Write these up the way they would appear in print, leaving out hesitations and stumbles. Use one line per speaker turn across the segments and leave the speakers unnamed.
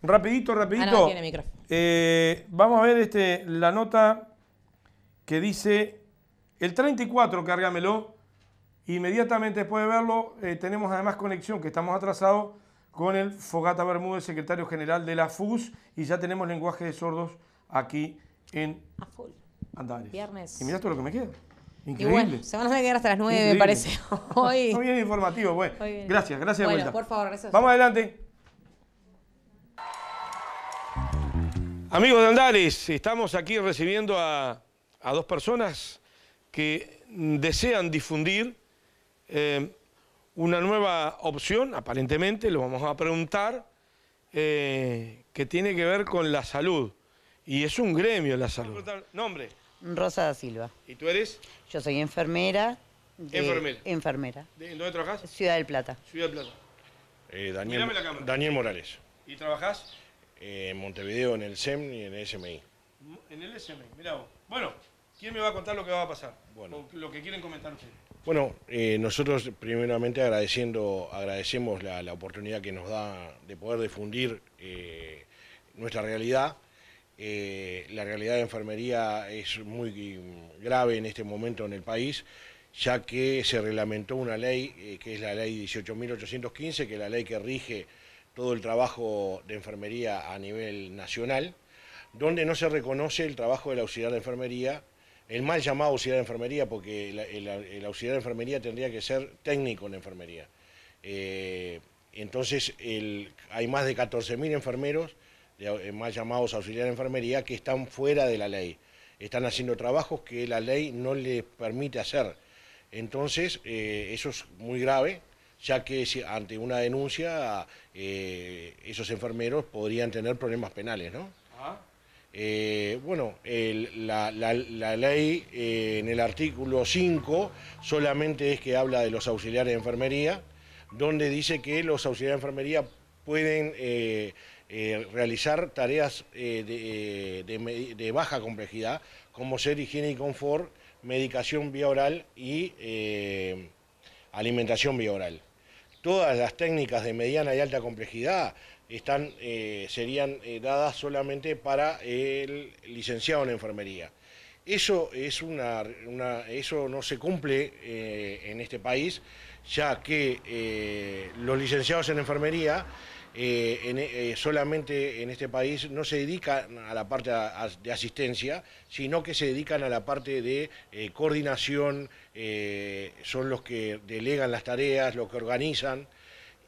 Rapidito.
no tiene micrófono.
Vamos a ver la nota que dice el 34, cárgamelo. Inmediatamente después de verlo, tenemos además conexión, que estamos atrasados, con el Fogata Bermúdez, secretario general de la FUS, y ya tenemos lenguaje de sordos aquí en Andares.
Viernes.
Y mirá todo lo que me queda. Increíble.
Y bueno, se van a quedar hasta las 9,
Increíble.
me parece. Hoy.
Muy bien informativo. Bueno,
Bien.
gracias de
bueno,
vuelta.
Por favor, gracias.
Vamos adelante. Amigos de Andares, estamos aquí recibiendo a dos personas que desean difundir una nueva opción, aparentemente, lo vamos a preguntar, que tiene que ver con la salud. Y es un gremio la salud. ¿Nombre?
Rosa da Silva.
¿Y tú eres?
Yo soy enfermera.
Enfermera. ¿En dónde trabajas?
Ciudad del Plata.
Ciudad del Plata. Mírame la cámara.
Daniel Morales.
¿Y trabajás?
En Montevideo, en el SEM y en el SMI.
En el SMI, mirá vos. Bueno, ¿quién me va a contar lo que va a pasar?
Bueno.
O lo que quieren comentar ustedes.
Bueno, nosotros primeramente agradecemos la oportunidad que nos da de poder difundir nuestra realidad. La realidad de enfermería es muy grave en este momento en el país, ya que se reglamentó una ley, que es la ley 18.815, que es la ley que rige todo el trabajo de enfermería a nivel nacional, donde no se reconoce el trabajo del auxiliar de enfermería, el mal llamado auxiliar de enfermería, porque el auxiliar de enfermería tendría que ser técnico en enfermería. Entonces hay más de 14.000 enfermeros, mal llamados auxiliar de enfermería, que están fuera de la ley. Están haciendo trabajos que la ley no les permite hacer. Entonces, eso es muy grave, ya que ante una denuncia esos enfermeros podrían tener problemas penales, ¿no? Bueno, la ley en el artículo 5 solamente es que habla de los auxiliares de enfermería, donde dice que los auxiliares de enfermería pueden realizar tareas de baja complejidad, como ser higiene y confort, medicación vía oral y alimentación vía oral. Todas las técnicas de mediana y alta complejidad serían dadas solamente para el licenciado en enfermería. Eso no se cumple en este país, ya que los licenciados en enfermería solamente en este país no se dedican a la parte de asistencia, sino que se dedican a la parte de coordinación, son los que delegan las tareas, los que organizan,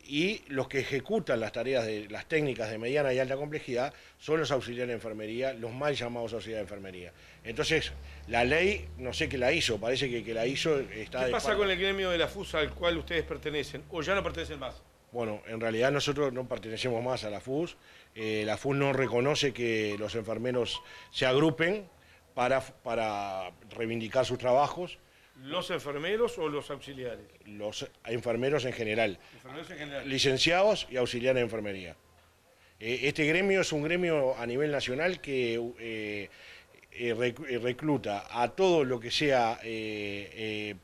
y los que ejecutan las tareas de las técnicas de mediana y alta complejidad son los auxiliares de enfermería, los mal llamados auxiliares de enfermería. Entonces, la ley, no sé qué la hizo, parece que la hizo... ¿Qué
pasa con el gremio de la FUS al cual ustedes pertenecen? ¿O ya no pertenecen más?
Bueno, en realidad nosotros no pertenecemos más a la FUS. La FUS no reconoce que los enfermeros se agrupen para reivindicar sus trabajos.
¿Los enfermeros o los auxiliares?
Los enfermeros en general.
Enfermeros en general.
Licenciados y auxiliares de enfermería. Este gremio es un gremio a nivel nacional que recluta a todo lo que sea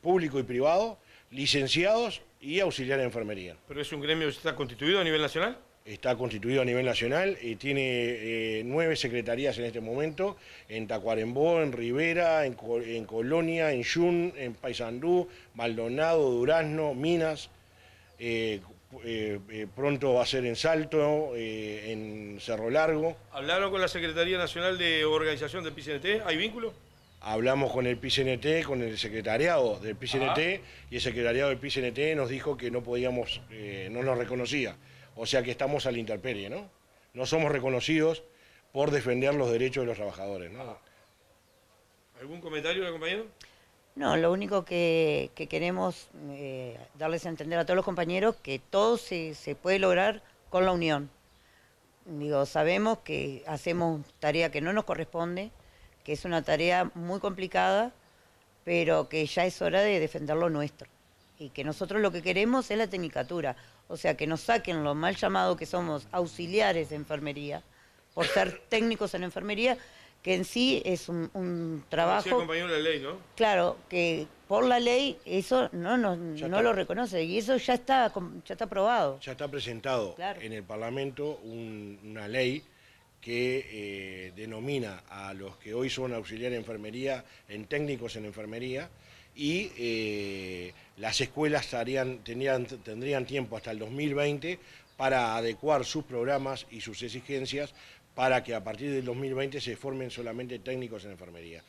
público y privado, licenciados y auxiliares de enfermería.
¿Pero es un gremio que está constituido a nivel nacional?
Está constituido a nivel nacional y tiene 9 secretarías en este momento, en Tacuarembó, en Rivera, en Colonia, en Yun, en Paysandú, Maldonado, Durazno, Minas, pronto va a ser en Salto, en Cerro Largo.
¿Hablaron con la Secretaría Nacional de Organización del PICNT? ¿Hay vínculo?
Hablamos con el PICNT, con el secretariado del PICNT, y el secretariado del PICNT nos dijo que no podíamos, no nos reconocía. O sea que estamos a la intemperie, ¿no? No somos reconocidos por defender los derechos de los trabajadores, ¿no?
¿Algún comentario, compañero?
No, lo único que queremos darles a entender a todos los compañeros que todo se puede lograr con la unión. Digo, sabemos que hacemos tarea que no nos corresponde, que es una tarea muy complicada, pero que ya es hora de defender lo nuestro. Y que nosotros lo que queremos es la tecnicatura. O sea, que nos saquen lo mal llamado que somos auxiliares de enfermería, por ser técnicos en enfermería, que en sí es un trabajo...
Sí, compañero de la ley, ¿no?
Claro, que por la ley eso no
está.
lo reconoce y eso ya está aprobado.
Ya está presentado
Claro.
en el Parlamento una ley que denomina a los que hoy son auxiliares de enfermería en técnicos en enfermería y las escuelas tendrían tiempo hasta el 2020 para adecuar sus programas y sus exigencias para que a partir del 2020 se formen solamente técnicos en enfermería.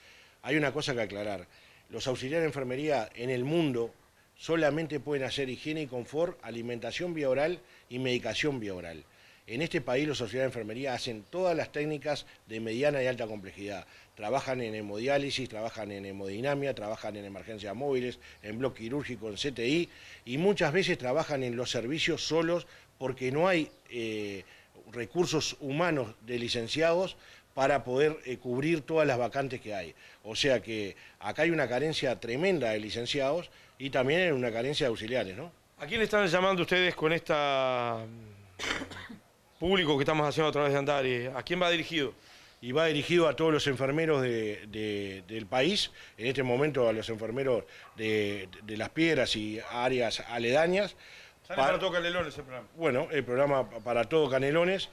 Hay una cosa que aclarar, los auxiliares de enfermería en el mundo solamente pueden hacer higiene y confort, alimentación vía oral y medicación vía oral. En este país los auxiliares de enfermería hacen todas las técnicas de mediana y alta complejidad. Trabajan en hemodiálisis, trabajan en hemodinamia, trabajan en emergencias móviles, en bloque quirúrgico, en CTI y muchas veces trabajan en los servicios solos porque no hay recursos humanos de licenciados para poder cubrir todas las vacantes que hay. O sea que acá hay una carencia tremenda de licenciados y también hay una carencia de auxiliares, ¿no?
¿A quién le están llamando ustedes con esta público que estamos haciendo a través de Andares? ¿A quién va dirigido?
Y va dirigido a todos los enfermeros del país, en este momento a los enfermeros de Las Piedras y áreas aledañas.
Sale para todo Canelones ese programa.
Bueno, el programa para todo Canelones,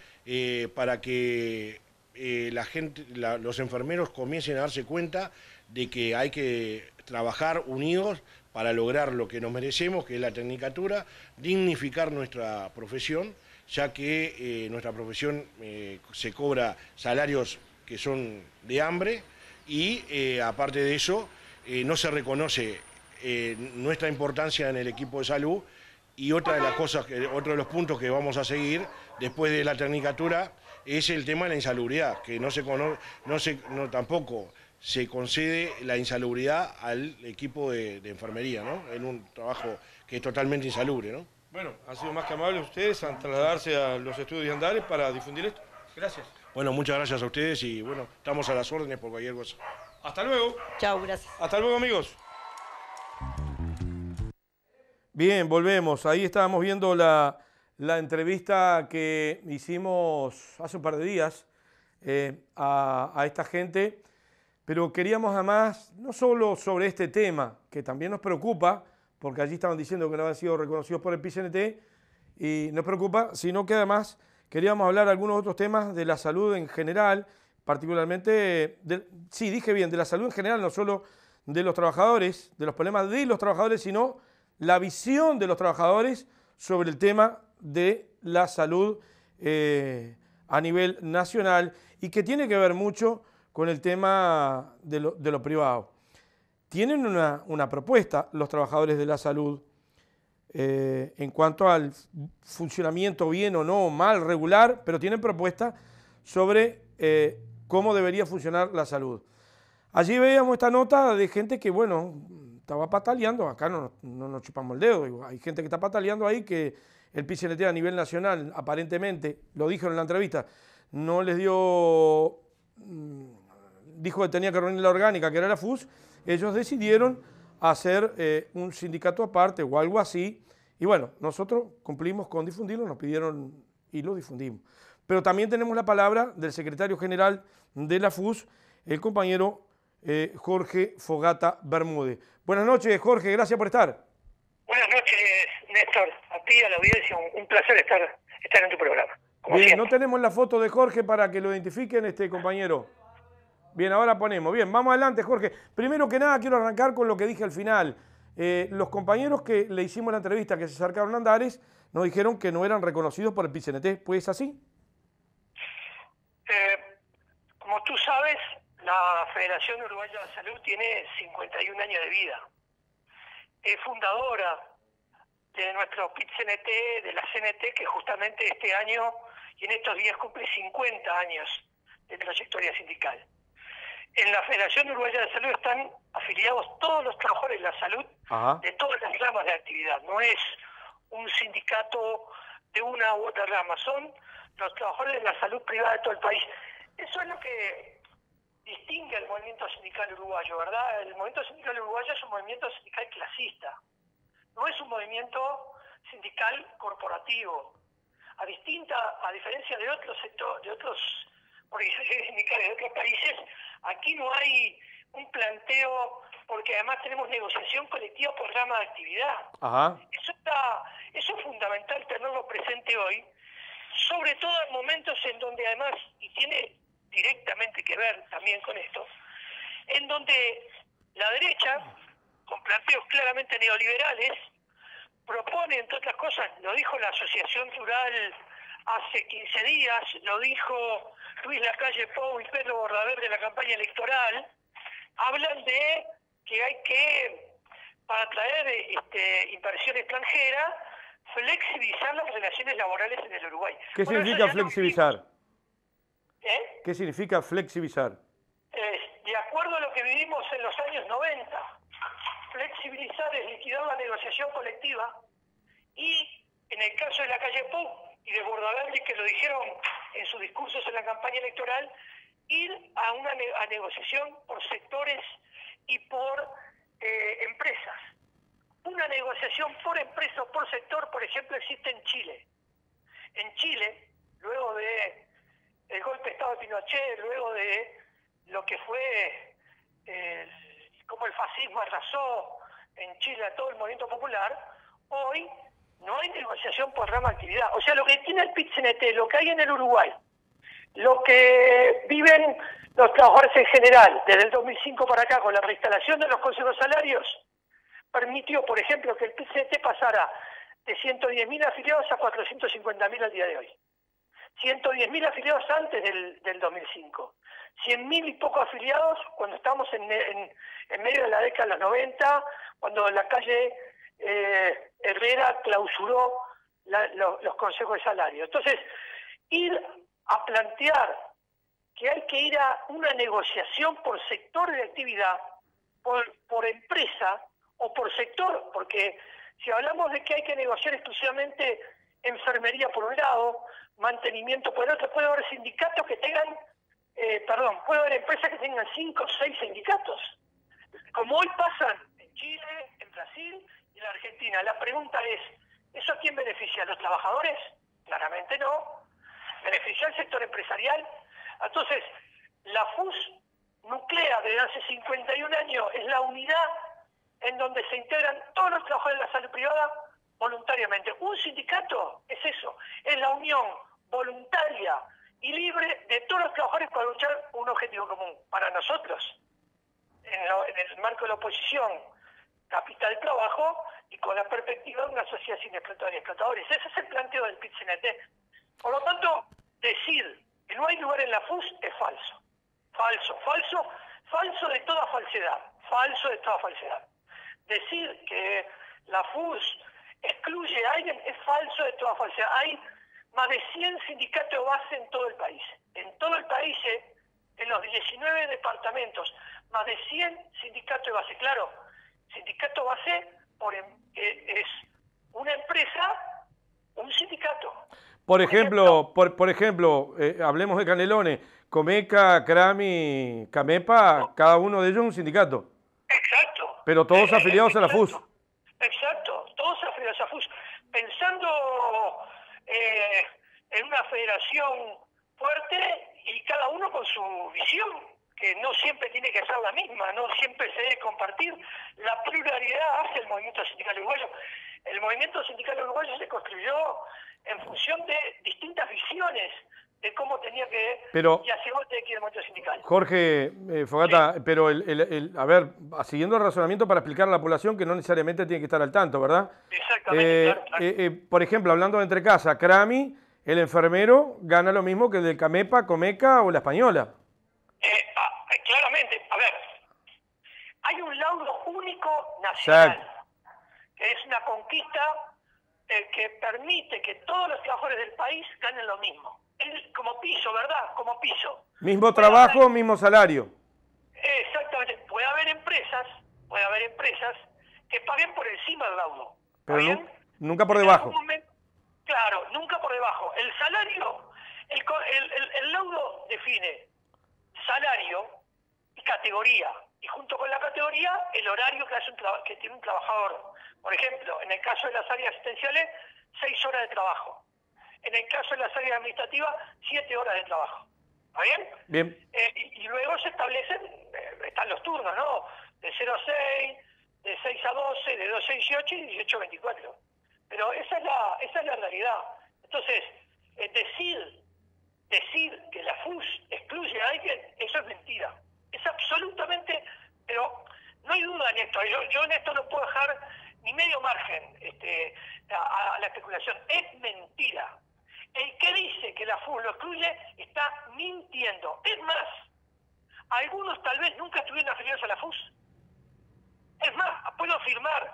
para que los enfermeros comiencen a darse cuenta de que hay que trabajar unidos para lograr lo que nos merecemos, que es la tecnicatura, dignificar nuestra profesión, ya que nuestra profesión se cobra salarios que son de hambre y aparte de eso no se reconoce nuestra importancia en el equipo de salud. Y otra de las cosas, otro de los puntos que vamos a seguir después de la tecnicatura es el tema de la insalubridad, que tampoco se concede la insalubridad al equipo de enfermería, ¿no? En un trabajo que es totalmente insalubre, ¿no?
Bueno, han sido más que amables ustedes al trasladarse a los estudios de Andares para difundir esto. Gracias.
Bueno, muchas gracias a ustedes y bueno, estamos a las órdenes por cualquier cosa.
Hasta luego.
Chao, gracias.
Hasta luego, amigos. Bien, volvemos. Ahí estábamos viendo la entrevista que hicimos hace un par de días a esta gente, pero queríamos además, no solo sobre este tema, que también nos preocupa, porque allí estaban diciendo que no habían sido reconocidos por el PIT-CNT, y nos preocupa, sino que además queríamos hablar de algunos otros temas de la salud en general, particularmente, sí, dije bien, de la salud en general, no solo de los trabajadores, de los problemas de los trabajadores, sino la visión de los trabajadores sobre el tema de la salud a nivel nacional y que tiene que ver mucho con el tema de lo privado. Tienen una propuesta los trabajadores de la salud en cuanto al funcionamiento bien o no, mal, regular, pero tienen propuesta sobre cómo debería funcionar la salud. Allí veíamos esta nota de gente que, bueno, estaba pataleando, acá no nos chupamos el dedo, digo, hay gente que está pataleando ahí que el PIT-CNT a nivel nacional, aparentemente, lo dijo en la entrevista, no les dio, dijo que tenía que reunir la orgánica, que era la FUS, ellos decidieron hacer un sindicato aparte o algo así, y bueno, nosotros cumplimos con difundirlo, nos pidieron y lo difundimos. Pero también tenemos la palabra del secretario general de la FUS, el compañero Jorge Fogata Bermúdez. Buenas noches, Jorge, gracias por estar.
Buenas noches, Néstor. A ti, a la audiencia, un placer estar en tu programa. Como
Bien,
siempre.
no tenemos la foto de Jorge para que lo identifiquen, compañero. Bien, ahora ponemos. Bien, vamos adelante, Jorge. Primero que nada, quiero arrancar con lo que dije al final. Los compañeros que le hicimos la entrevista, que se acercaron a Andares, nos dijeron que no eran reconocidos por el PIT-CNT. ¿Pues es así?
Como tú sabes, la Federación Uruguaya de Salud tiene 51 años de vida. Es fundadora de nuestro PIT-CNT, de la CNT, que justamente este año y en estos días cumple 50 años de trayectoria sindical. En la Federación Uruguaya de Salud están afiliados todos los trabajadores de la salud. Ajá. De todas las ramas de actividad. No es un sindicato de una u otra rama, son los trabajadores de la salud privada de todo el país. Eso es lo que distingue al movimiento sindical uruguayo, ¿verdad? El movimiento sindical uruguayo es un movimiento sindical clasista, no es un movimiento sindical corporativo. A diferencia de otros sectores, de otras organizaciones sindicales de otros países, aquí no hay un planteo, porque además tenemos negociación colectiva por rama de actividad.
Ajá.
Eso es fundamental tenerlo presente hoy, sobre todo en momentos en donde además, y tiene directamente que ver también con esto, en donde la derecha, con planteos claramente neoliberales, propone, entre otras cosas, lo dijo la Asociación Rural hace 15 días, lo dijo Luis Lacalle Pou y Pedro Bordaberry de la campaña electoral, hablan de que hay que, para atraer inversión extranjera, flexibilizar las relaciones laborales en el Uruguay.
¿Qué
Bueno,
significa
eso ya lo
flexibilizar?
vivimos. ¿Eh?
¿Qué significa flexibilizar?
De acuerdo a lo que vivimos en los años 90, flexibilizar es liquidar la negociación colectiva y, en el caso de Lacalle Pou y de Bordaberry, que lo dijeron en sus discursos en la campaña electoral, ir a negociación por sectores y por empresas. Una negociación por empresa o por sector, por ejemplo, existe en Chile. En Chile, luego de el golpe de Estado de Pinochet, luego de lo que fue como el fascismo arrasó en Chile a todo el movimiento popular, hoy no hay negociación por rama de actividad. O sea, lo que tiene el PIT-CNT, lo que hay en el Uruguay, lo que viven los trabajadores en general, desde el 2005 para acá, con la reinstalación de los consejos salarios, permitió, por ejemplo, que el PIT-CNT pasara de 110.000 afiliados a 450.000 al día de hoy. 110.000 afiliados antes del 2005. 100.000 y poco afiliados cuando estábamos en medio de la década de los 90, cuando la calle Herrera clausuró los consejos de salario. Entonces, ir a plantear que hay que ir a una negociación por sector de actividad, por empresa o por sector, porque si hablamos de que hay que negociar exclusivamente enfermería por un lado, mantenimiento por otro, puede haber sindicatos que tengan, puede haber empresas que tengan 5 o 6 sindicatos, como hoy pasan en Chile, en Brasil y en la Argentina. La pregunta es, ¿eso a quién beneficia? ¿A los trabajadores? Claramente no. ¿Beneficia al sector empresarial? Entonces, la FUS nuclea desde hace 51 años, es la unidad en donde se integran todos los trabajadores de la salud privada voluntariamente. Un sindicato es eso, es la unión voluntaria y libre de todos los trabajadores para luchar por un objetivo común. Para nosotros, en el marco de la oposición, capital trabajo y con la perspectiva de una sociedad sin explotadores y explotadores. Ese es el planteo del PIT-CNT. Por lo tanto, decir que no hay lugar en la FUS es falso. Falso de toda falsedad. Falso de toda falsedad. Decir que la FUS excluye a alguien es falso de toda falsedad. Hay más de 100 sindicatos de base en todo el país. En todo el país, en los 19 departamentos, más de 100 sindicatos de base. Claro, sindicato base es una empresa, un sindicato.
Por ejemplo, hablemos de Canelones, Comeca, Crami, Camepa, cada uno de ellos un sindicato.
Exacto.
Pero todos afiliados a la FUS.
Exacto, todos afiliados a la FUS. Pensando en una federación fuerte y cada uno con su visión, que no siempre tiene que ser la misma, no siempre se debe compartir. La pluralidad hace el movimiento sindical uruguayo. El movimiento sindical uruguayo se construyó en función de distintas visiones de cómo tenía que y hacia dónde tenía que ir el movimiento sindical.
Jorge Fogata, sí. Pero a ver, siguiendo el razonamiento para explicar a la población que no necesariamente tiene que estar al tanto, ¿verdad?
Exactamente, claro.
Por ejemplo, hablando de entre casa, Crami, el enfermero gana lo mismo que el del Camepa, Comeca o la Española.
Claramente, a ver, hay un laudo único nacional, que es una conquista que permite que todos los trabajadores del país ganen lo mismo. Como piso, ¿verdad? Como piso.
Mismo trabajo, mismo salario.
Exactamente. Puede haber empresas que paguen por encima del laudo.
Pero nunca por debajo.
Claro, nunca por debajo. El salario, el laudo define salario y categoría. Y junto con la categoría, el horario que tiene un trabajador. Por ejemplo, en el caso de las áreas asistenciales, 6 horas de trabajo. En el caso de las áreas administrativas, 7 horas de trabajo. ¿Está bien?
Bien.
Y luego se establecen, están los turnos, ¿no? De 0 a 6, de 6 a 12, de 12 a 18 y 18 a 24. Pero esa es la realidad. Entonces, decir que la FUS excluye a alguien, eso es mentira. Es absolutamente, pero no hay duda en esto. Yo en esto no puedo dejar ni medio margen a la especulación. Es mentira. El que dice que la FUS lo excluye está mintiendo. Es más, algunos tal vez nunca estuvieron afiliados a la FUS. Es más, puedo afirmar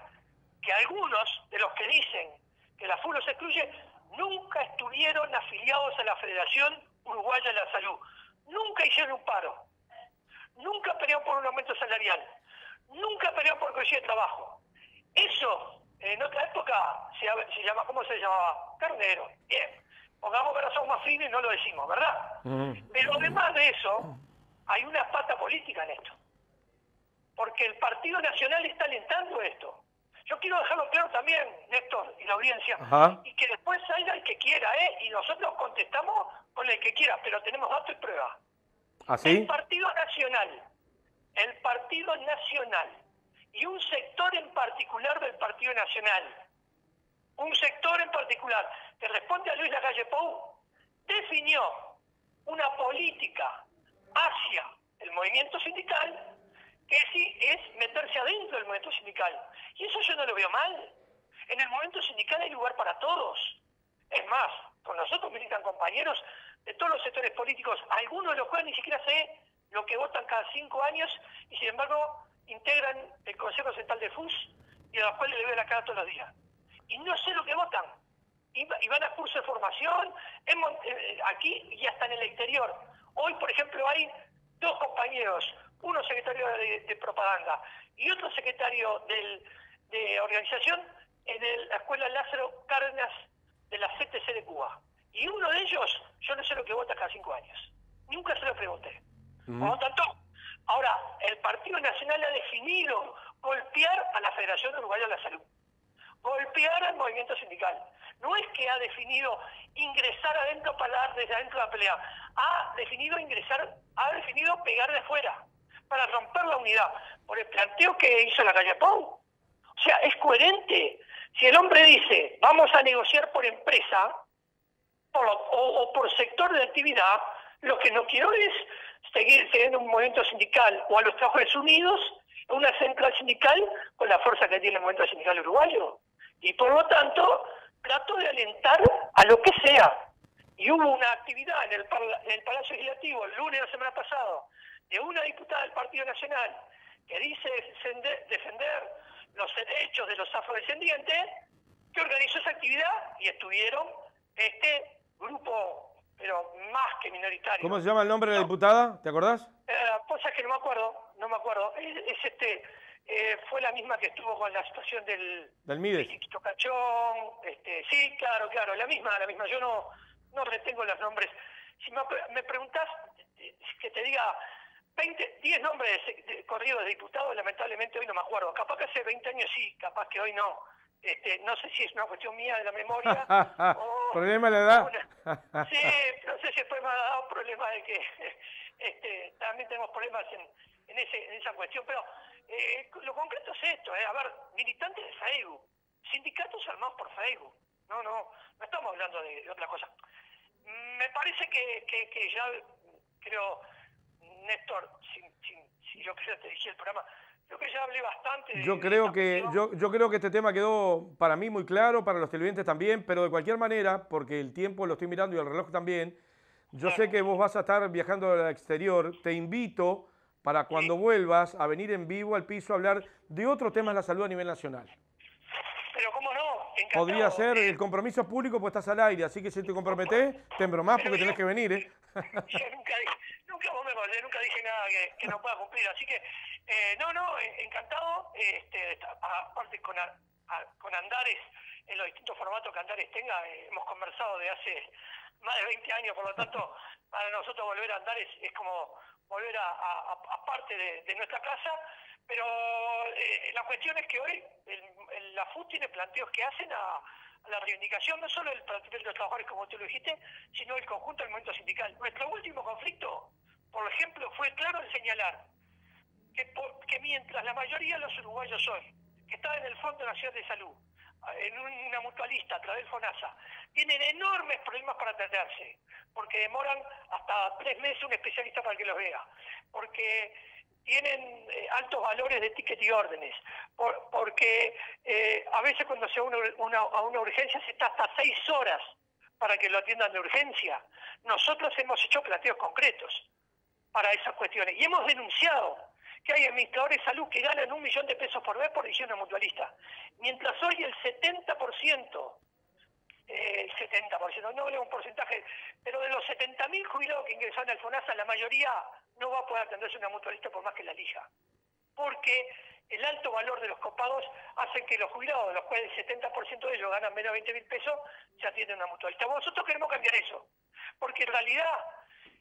que algunos de los que dicen que la FUS los excluye nunca estuvieron afiliados a la Federación Uruguaya de la Salud. Nunca hicieron un paro. Nunca pelearon por un aumento salarial. Nunca pelearon por condición de trabajo. Eso, en otra época, se llama, ¿cómo se llamaba? Carnero. Bien. Pongamos corazón más fino y no lo decimos, ¿verdad? Pero además de eso, hay una pata política en esto. Porque el Partido Nacional está alentando esto. Yo quiero dejarlo claro también, Néstor, y la audiencia, y que después salga el que quiera, y nosotros contestamos con el que quiera, pero tenemos datos y pruebas.
¿Así?
El Partido Nacional, y un sector en particular del Partido Nacional, un sector en particular que responde a Luis Lacalle Pou, definió una política hacia el movimiento sindical que sí es meterse adentro del movimiento sindical. Y eso yo no lo veo mal. En el movimiento sindical hay lugar para todos. Es más, con nosotros militan compañeros de todos los sectores políticos, algunos de los cuales ni siquiera sé lo que votan cada 5 años y sin embargo integran el Consejo Central de FUS y a los cuales le veo la cara todos los días. Y no sé lo que votan. Y van a cursos de formación aquí y hasta en el exterior. Hoy, por ejemplo, hay 2 compañeros, uno secretario de propaganda y otro secretario de organización en la Escuela Lázaro Cárdenas de la CTC de Cuba. Y uno de ellos, yo no sé lo que vota cada 5 años. Nunca se lo pregunté. Por lo tanto, ahora, el Partido Nacional ha definido golpear a la Federación Uruguaya de la Salud. Golpear al movimiento sindical. No es que ha definido ingresar adentro para dar desde adentro la pelea. Ha definido pegar de afuera para romper la unidad. Por el planteo que hizo Lacalle Pou. O sea, es coherente. Si el hombre dice, vamos a negociar por empresa o por sector de actividad, lo que no quiero es seguir teniendo un movimiento sindical o a los Trabajadores Unidos, una central sindical con la fuerza que tiene el movimiento sindical uruguayo. Y por lo tanto, trato de alentar a lo que sea. Y hubo una actividad en el Palacio Legislativo el lunes de la semana pasada de una diputada del Partido Nacional que dice defender los derechos de los afrodescendientes, que organizó esa actividad y estuvieron este grupo, pero más que minoritario.
¿Cómo se llama el nombre de la diputada? ¿Te acordás?
Cosas que no me acuerdo. Fue la misma que estuvo con la situación del
Mides.
Chiquito Cachón, sí, claro, la misma. Yo no retengo los nombres. Si me preguntás que te diga 10 nombres corridos de diputados, lamentablemente hoy no me acuerdo. Capaz que hace 20 años sí, capaz que hoy no. No sé si es una cuestión mía de la memoria.
¿Problema de la edad?
Sí, no sé si después me ha dado problema de que también tenemos problemas en esa cuestión, pero lo concreto es esto, a ver, militantes de FAEGU, sindicatos armados por FAEGU, no estamos hablando de otra cosa. Me parece que ya creo, Néstor, si yo creo que te dije el programa, creo que ya hablé bastante.
Yo creo que este tema quedó para mí muy claro, para los televidentes también, pero de cualquier manera, porque el tiempo lo estoy mirando y el reloj también, yo sé que vos vas a estar viajando al exterior, te invito para cuando vuelvas a venir en vivo al piso a hablar de otros temas de la salud a nivel nacional.
Pero cómo no, encantado.
Podría ser el compromiso público, pues estás al aire, así que si te comprometés, te embromás porque tenés que venir, ¿eh?
Yo nunca vos me acordé, nunca dije nada que no pueda cumplir, así que, encantado, aparte con Andares, en los distintos formatos que Andares tenga, hemos conversado de hace más de 20 años, por lo tanto, para nosotros volver a Andares es como volver a parte de nuestra casa, pero la cuestión es que hoy la FUS tiene planteos que hacen a la reivindicación no solo del papel de los trabajadores, como tú lo dijiste, sino del conjunto del movimiento sindical. Nuestro último conflicto, por ejemplo, fue claro en señalar que mientras la mayoría de los uruguayos hoy, que están en el Fondo Nacional de Salud, en una mutualista a través del FONASA, tienen enormes problemas para atenderse, porque demoran hasta 3 meses un especialista para que los vea, porque tienen altos valores de ticket y órdenes, porque a veces cuando se va a una urgencia se está hasta 6 horas para que lo atiendan de urgencia. Nosotros hemos hecho planteos concretos para esas cuestiones y hemos denunciado que hay administradores de salud que ganan $1 millón de pesos por mes por decisión de mutualista, mientras hoy el 70%, no es un porcentaje, pero de los 70.000 jubilados que ingresaron al FONASA, la mayoría no va a poder atenderse una mutualista por más que la elija, porque el alto valor de los copagos hace que los jubilados, de los cuales el 70% de ellos ganan menos de 20.000 pesos, se atienden a una mutualista. Nosotros queremos cambiar eso, porque en realidad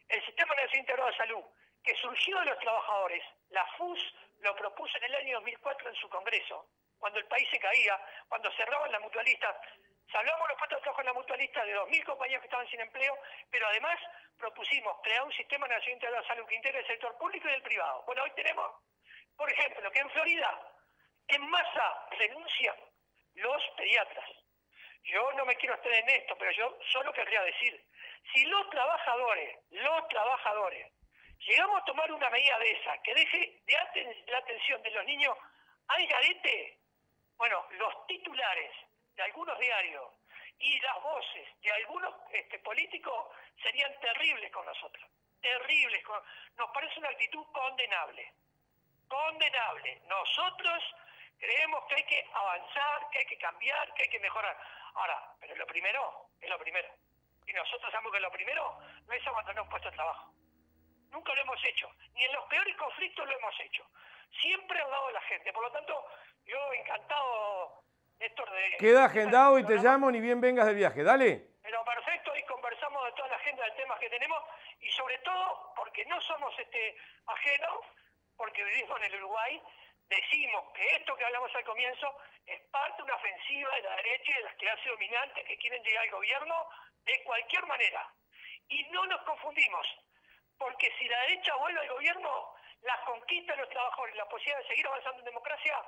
el Sistema Nacional Integrado de Salud, que surgió de los trabajadores, la FUS lo propuso en el año 2004 en su congreso, cuando el país se caía, cuando cerraban las mutualistas, salvamos los puestos de trabajo en la mutualista de 2.000 compañías que estaban sin empleo, pero además propusimos crear un Sistema Nacional Integrado de Salud que integre el sector público y el privado. Bueno, hoy tenemos, por ejemplo, que en Florida en masa renuncian los pediatras. Yo no me quiero estar en esto, pero yo solo querría decir, si los trabajadores, llegamos a tomar una medida de esa, que deje de la atención de los niños al garete, bueno, los titulares de algunos diarios y las voces de algunos políticos serían terribles con nosotros, terribles. Nos parece una actitud condenable. Nosotros creemos que hay que avanzar, que hay que cambiar, que hay que mejorar. Ahora, pero lo primero es lo primero. Y nosotros sabemos que lo primero no es abandonar un puesto de trabajo. Nunca lo hemos hecho. Ni en los peores conflictos lo hemos hecho. Siempre al lado de la gente. Por lo tanto, yo encantado, Néstor, de...
Queda agendado y te llamo ni bien vengas del viaje. Dale.
Pero perfecto, y conversamos de toda la agenda de temas que tenemos, y sobre todo porque no somos ajenos, porque vivimos en el Uruguay, decimos que esto que hablamos al comienzo es parte de una ofensiva de la derecha y de las clases dominantes que quieren llegar al gobierno de cualquier manera. Y no nos confundimos, porque si la derecha vuelve al gobierno, las conquistas de los trabajadores, la posibilidad de seguir avanzando en democracia,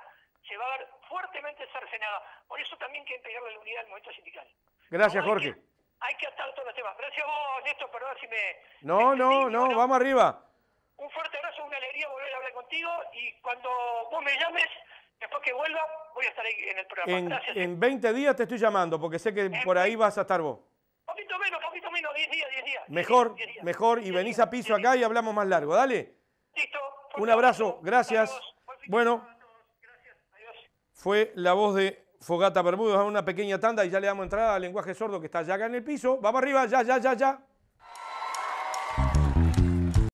se va a ver fuertemente cercenada. Por eso también hay que pegarle la unidad al movimiento sindical.
Gracias, Jorge.
Hay que atar todos los temas. Gracias a vos, Néstor, perdón si me...
No,
bueno,
vamos arriba.
Un fuerte abrazo, una alegría volver a hablar contigo, y cuando vos me llames, después que vuelva, voy a estar ahí en el programa. Gracias.
En 20 días te estoy llamando, porque sé que por ahí vas a estar vos.
Poquito menos, 10 días.
Mejor,
10 días.
mejor, y venís a piso acá y hablamos más largo, dale.
Listo.
Un abrazo, gracias. Bueno,
Gracias, adiós.
fue la voz de Fogata Bermúdez. A una pequeña tanda y ya le damos entrada al lenguaje sordo que está ya acá en el piso. Vamos arriba, ya.